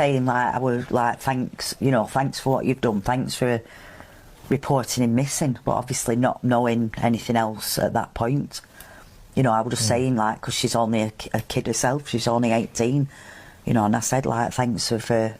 saying like, I was like, thanks, you know, thanks for what you've done, thanks for reporting him missing, but obviously not knowing anything else at that point. You know, I was just saying like, because she's only a kid herself, she's only 18, you know, and I said like, thanks for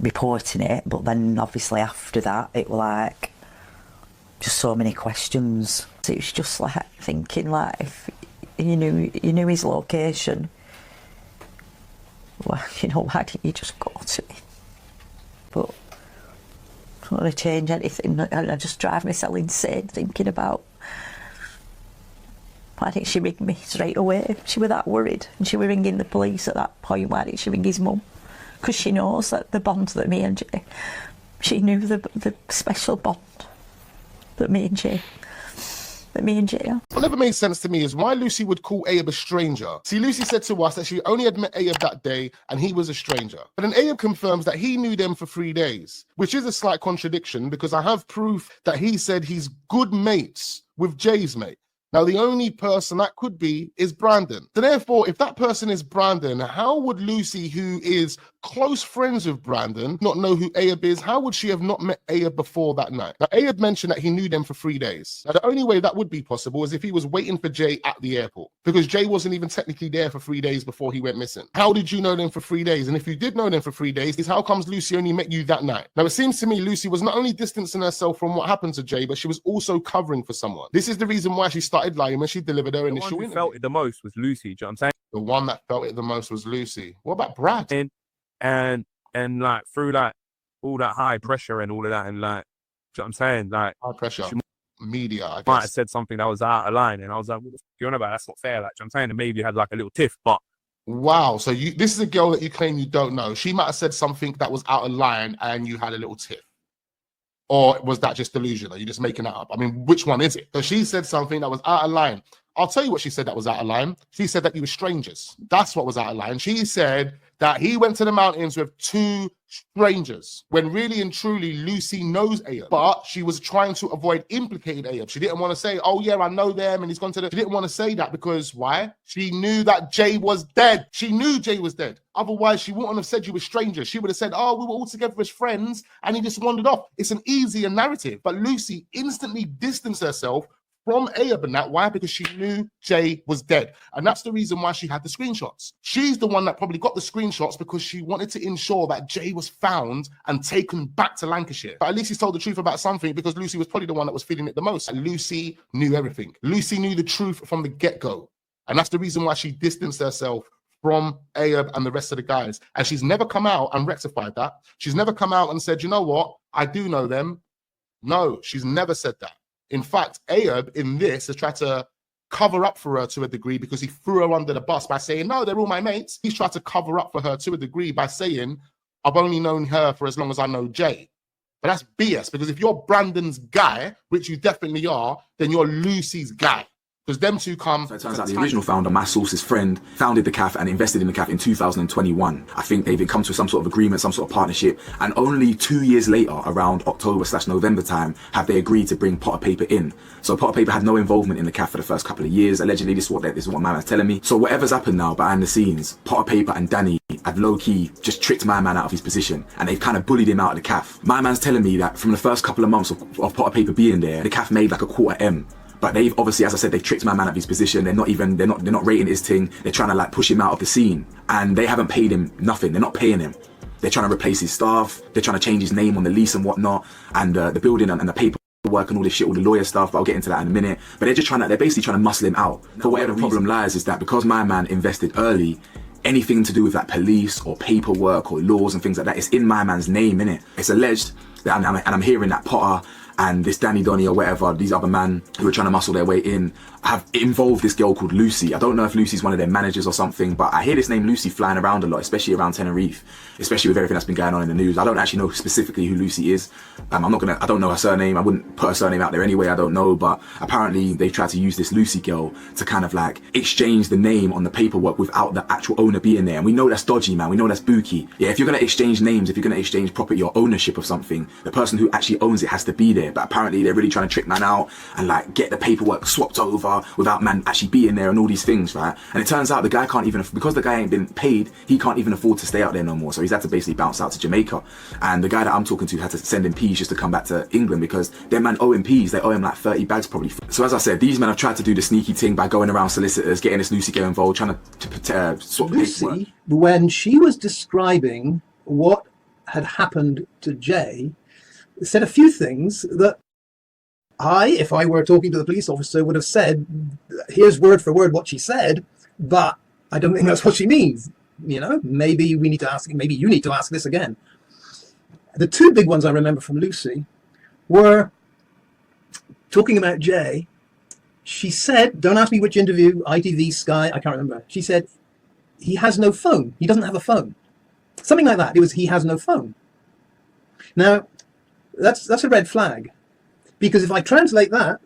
reporting it, but then obviously after that it was like just so many questions. It was just like thinking like, if you knew his location, well, you know, why didn't you just go to it? But I don't want to change anything, and I just drive myself insane thinking about why didn't she ring me straight away? She was that worried, and she was ringing the police at that point. Why didn't she ring his mum? Because she knows that the bond that me and Jay, she knew the special bond that me and Jay are. What never made sense to me is why Lucy would call Ayub a stranger. See, Lucy said to us that she only had met Ayub that day and he was a stranger. But then Ayub confirms that he knew them for 3 days, which is a slight contradiction because I have proof that he said he's good mates with Jay's mate. Now, the only person that could be is Brandon. So therefore, if that person is Brandon, how would Lucy, who is close friends with Brandon, not know who Ayub is? How would she have not met Ayub before that night? Now, Ayub mentioned that he knew them for 3 days. Now, the only way that would be possible is if he was waiting for Jay at the airport, because Jay wasn't even technically there for 3 days before he went missing. How did you know them for 3 days? And if you did know them for 3 days, is how comes Lucy only met you that night? Now, it seems to me Lucy was not only distancing herself from what happened to Jay, but she was also covering for someone. This is the reason why she started lying when she delivered her initial interview. The one who felt it the most was Lucy, do you know what I'm saying? The one that felt it the most was Lucy. What about Brad? And like through like all that high pressure and all of that, and like, do you know what I'm saying? Like high pressure, media, I guess. Might have said something that was out of line, and I was like, what the fuck are you on about? That's not fair. Like, do you know what I'm saying? And maybe you had like a little tiff, but wow. So this is a girl that you claim you don't know. She might have said something that was out of line and you had a little tiff. Or was that just delusion? Are you just making that up? I mean, which one is it? So she said something that was out of line. I'll tell you what she said that was out of line. She said that you were strangers. That's what was out of line. She said that he went to the mountains with 2 strangers, when really and truly Lucy knows Ayub, but she was trying to avoid implicating Ayub. She didn't want to say, oh yeah, I know them and he's gone to the... She didn't want to say that because why? She knew that Jay was dead. She knew Jay was dead. Otherwise, she wouldn't have said you were strangers. She would have said, oh, we were all together as friends and he just wandered off. It's an easier narrative. But Lucy instantly distanced herself from Ayub and that. Why? Because she knew Jay was dead. And that's the reason why she had the screenshots. She's the one that probably got the screenshots because she wanted to ensure that Jay was found and taken back to Lancashire. But at least he's told the truth about something, because Lucy was probably the one that was feeling it the most. And Lucy knew everything. Lucy knew the truth from the get-go. And that's the reason why she distanced herself from Ayub and the rest of the guys. And she's never come out and rectified that. She's never come out and said, you know what? I do know them. No, she's never said that. In fact, Ayub in this has tried to cover up for her to a degree because he threw her under the bus by saying, no, they're all my mates. He's tried to cover up for her to a degree by saying, I've only known her for as long as I know Jay. But that's BS, because if you're Brandon's guy, which you definitely are, then you're Lucy's guy. Because them two come... So it turns out the original founder, my source's friend, founded the CAF and invested in the CAF in 2021. I think they've come to some sort of agreement, some sort of partnership. And only 2 years later, around October/November time, have they agreed to bring Potter Paper in. So Potter Paper had no involvement in the CAF for the first couple of years. Allegedly, this is what my man's telling me. So whatever's happened now behind the scenes, Potter Paper and Danny have low-key just tricked my man out of his position. And they've kind of bullied him out of the CAF. My man's telling me that from the first couple of months of Potter Paper being there, the CAF made like a $250,000. But they've obviously, as I said, they've tricked my man out of his position. They're not rating his thing. They're trying to like push him out of the scene, and they haven't paid him nothing. They're not paying him. They're trying to replace his staff. They're trying to change his name on the lease and whatnot, and the building and the paperwork and all this shit, all the lawyer stuff. But I'll get into that in a minute. But they're basically trying to muscle him out. For where the problem lies is that because my man invested early, anything to do with like police or paperwork or laws and things like that, it's in my man's name, innit? It's alleged that, and I'm hearing that Potter and this Danny Donny or whatever, these other men who are trying to muscle their way in, have involved this girl called Lucy. I don't know if Lucy's one of their managers or something, but I hear this name Lucy flying around a lot, especially around Tenerife, especially with everything that's been going on in the news. I don't actually know specifically who Lucy is. I don't know her surname. I wouldn't put her surname out there anyway. I don't know, but apparently they tried to use this Lucy girl to kind of like exchange the name on the paperwork without the actual owner being there. And we know that's dodgy, man. We know that's booky. Yeah, if you're going to exchange names, if you're going to exchange property or ownership of something, the person who actually owns it has to be there. there, but apparently they're really trying to trick man out and like get the paperwork swapped over without man actually being there and all these things, right? And it turns out the guy can't even, because the guy ain't been paid, he can't even afford to stay out there no more. So he's had to basically bounce out to Jamaica. And the guy that I'm talking to had to send him peas just to come back to England because their man owe him peas. They owe him like 30 bags probably. So as I said, these men have tried to do the sneaky thing by going around solicitors, getting this Lucy girl involved, trying to swap paperwork. Lucy, when she was describing what had happened to Jay, said a few things that if I were talking to the police officer, would have said, here's word for word what she said, but I don't think that's what she means. You know, maybe we need to ask, maybe you need to ask this again. The two big ones I remember from Lucy were talking about Jay. She said, don't ask me which interview, ITV, Sky, I can't remember. She said, he has no phone. He doesn't have a phone. Something like that. It was, he has no phone. Now, that's a red flag. Because if I translate that,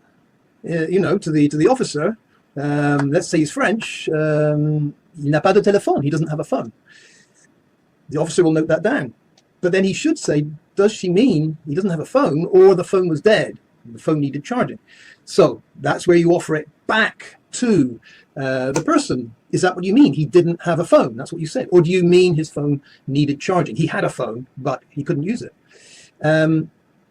you know, to the officer, let's say he's French, il n'a pas de téléphone. He doesn't have a phone. The officer will note that down. But then he should say, does she mean he doesn't have a phone or the phone was dead? The phone needed charging. So that's where you offer it back to the person. Is that what you mean? He didn't have a phone. That's what you said. Or do you mean his phone needed charging? He had a phone, but he couldn't use it.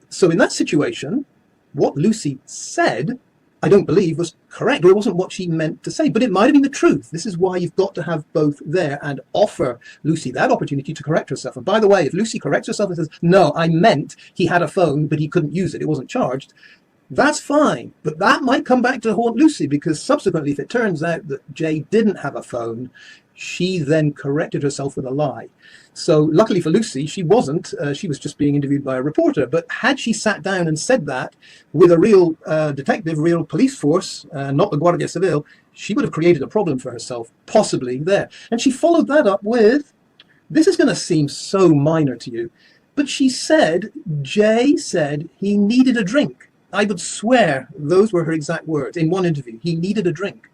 So in that situation, what Lucy said, I don't believe was correct, or it wasn't what she meant to say, but it might have been the truth. This is why you've got to have both there and offer Lucy that opportunity to correct herself. And by the way, if Lucy corrects herself and says, no, I meant he had a phone, but he couldn't use it, it wasn't charged, that's fine. But that might come back to haunt Lucy, because subsequently, if it turns out that Jay didn't have a phone, she then corrected herself with a lie. So luckily for Lucy, she wasn't. She was just being interviewed by a reporter. But had she sat down and said that with a real detective, real police force, not the Guardia Civil, she would have created a problem for herself, possibly there. And she followed that up with, this is going to seem so minor to you, but she said, Jay said he needed a drink. I would swear those were her exact words in one interview. He needed a drink.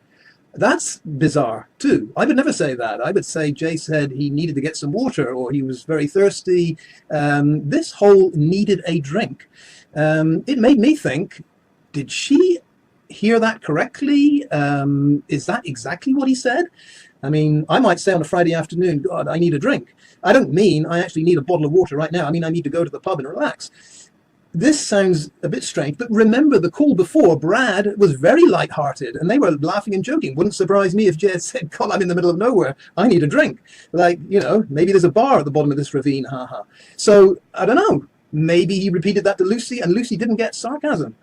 That's bizarre too. I would never say that. I would say Jay said he needed to get some water or he was very thirsty. This whole needed a drink. It made me think, did she hear that correctly? Is that exactly what he said? I mean, I might say on a Friday afternoon, God, I need a drink. I don't mean I actually need a bottle of water right now. I mean, I need to go to the pub and relax. This sounds a bit strange, but remember the call before, Brad was very lighthearted and they were laughing and joking. Wouldn't surprise me if Jay had said, God, I'm in the middle of nowhere. I need a drink. Like, you know, maybe there's a bar at the bottom of this ravine. Ha. So I don't know. Maybe he repeated that to Lucy and Lucy didn't get sarcasm.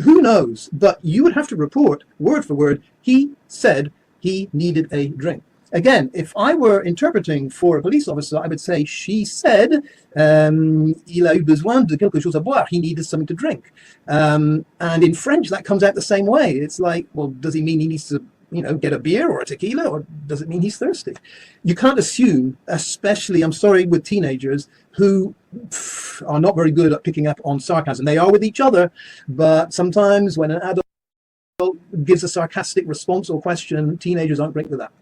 Who knows? But you would have to report word for word. He said he needed a drink. Again, if I were interpreting for a police officer, I would say she said, il a eu besoin de quelque chose à boire. He needed something to drink. And in French, that comes out the same way. It's like, well, does he mean he needs to, you know, get a beer or a tequila, or does it mean he's thirsty? You can't assume, especially, I'm sorry, with teenagers who are not very good at picking up on sarcasm. They are with each other, but sometimes when an adult gives a sarcastic response or question, teenagers aren't great with that.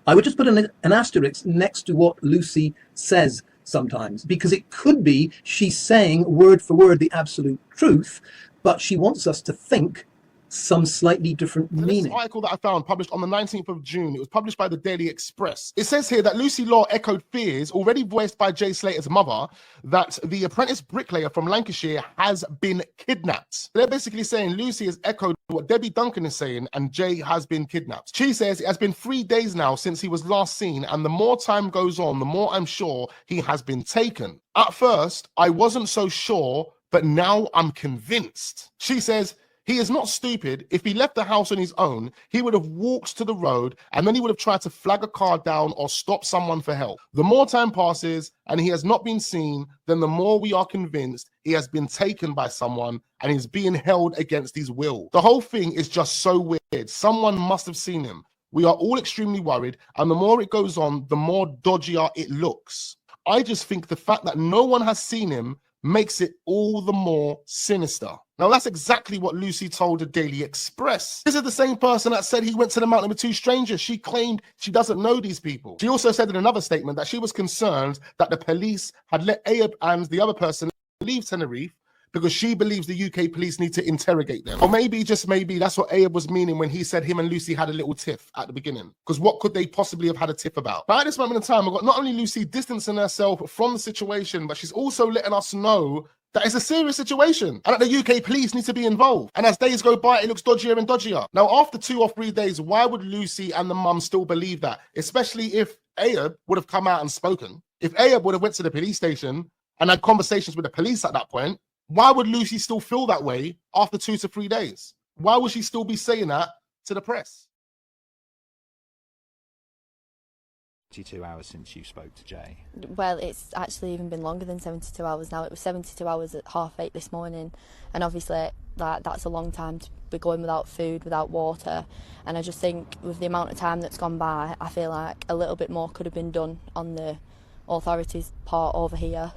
I would just put an asterisk next to what Lucy says sometimes, because it could be she's saying word for word the absolute truth, but she wants us to think some slightly different meaning. This article that I found, published on the 19th of June, it was published by the Daily Express. It says here that Lucy Law echoed fears already voiced by Jay Slater's mother that the apprentice bricklayer from Lancashire has been kidnapped. They're basically saying Lucy has echoed what Debbie Duncan is saying, and Jay has been kidnapped. She says it has been 3 days now since he was last seen, and the more time goes on, the more I'm sure he has been taken. At first, I wasn't so sure, but now I'm convinced. She says, he is not stupid. If he left the house on his own, he would have walked to the road and then he would have tried to flag a car down or stop someone for help. The more time passes and he has not been seen, then the more we are convinced he has been taken by someone and is being held against his will. The whole thing is just so weird. Someone must have seen him. We are all extremely worried, and the more it goes on, the more dodgier it looks. I just think the fact that no one has seen him makes it all the more sinister. Now, that's exactly what Lucy told the Daily Express. This is the same person that said he went to the mountain with 2 strangers. She claimed she doesn't know these people. She also said in another statement that she was concerned that the police had let Ayub and the other person leave Tenerife because she believes the UK police need to interrogate them. Or maybe, just maybe, that's what Ayub was meaning when he said him and Lucy had a little tiff at the beginning. Because what could they possibly have had a tiff about? But at this moment in time, we've got not only Lucy distancing herself from the situation, but she's also letting us know that it's a serious situation and that the UK police need to be involved. And as days go by, it looks dodgier and dodgier. Now, after 2 or 3 days, why would Lucy and the mum still believe that? Especially if Ayub would have come out and spoken. If Ayub would have went to the police station and had conversations with the police at that point, why would Lucy still feel that way after 2 to 3 days? Why would she still be saying that to the press? 72 hours since you spoke to Jay. Well, it's actually even been longer than 72 hours now. It was 72 hours at 8:30 this morning, and obviously that's a long time to be going without food, without water. And I just think with the amount of time that's gone by, I feel like a little bit more could have been done on the authorities' part over here.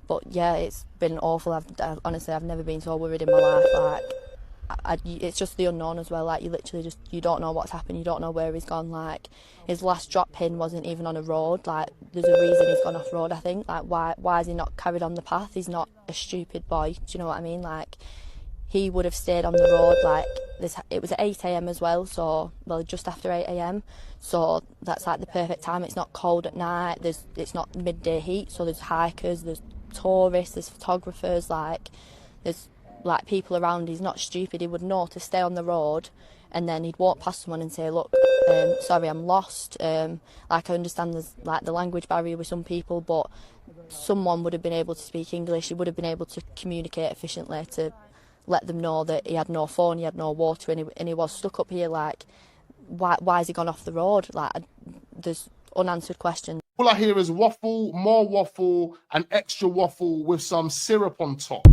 But yeah, it's been awful. Honestly, I've never been so worried in my life. Like, it's just the unknown as well. Like, you literally just, you don't know what's happened. You don't know where he's gone. Like, his last drop pin wasn't even on a road. Like, there's a reason he's gone off road, I think. Like, why has he not carried on the path? He's not a stupid boy. Do you know what I mean? Like, he would have stayed on the road. Like, it was at 8 a.m. as well. So, well, just after 8 a.m. So that's like the perfect time. It's not cold at night. It's not midday heat. So there's hikers, there's tourists, there's photographers. Like, there's like people around. He's not stupid. He would know to stay on the road, and then he'd walk past someone and say, look, sorry, I'm lost. Like, I understand there's like the language barrier with some people, but someone would have been able to speak English. He would have been able to communicate efficiently to let them know that he had no phone, he had no water, and he was stuck up here. Like, why has he gone off the road? Like, there's unanswered questions. All I hear is waffle, more waffle, and extra waffle with some syrup on top.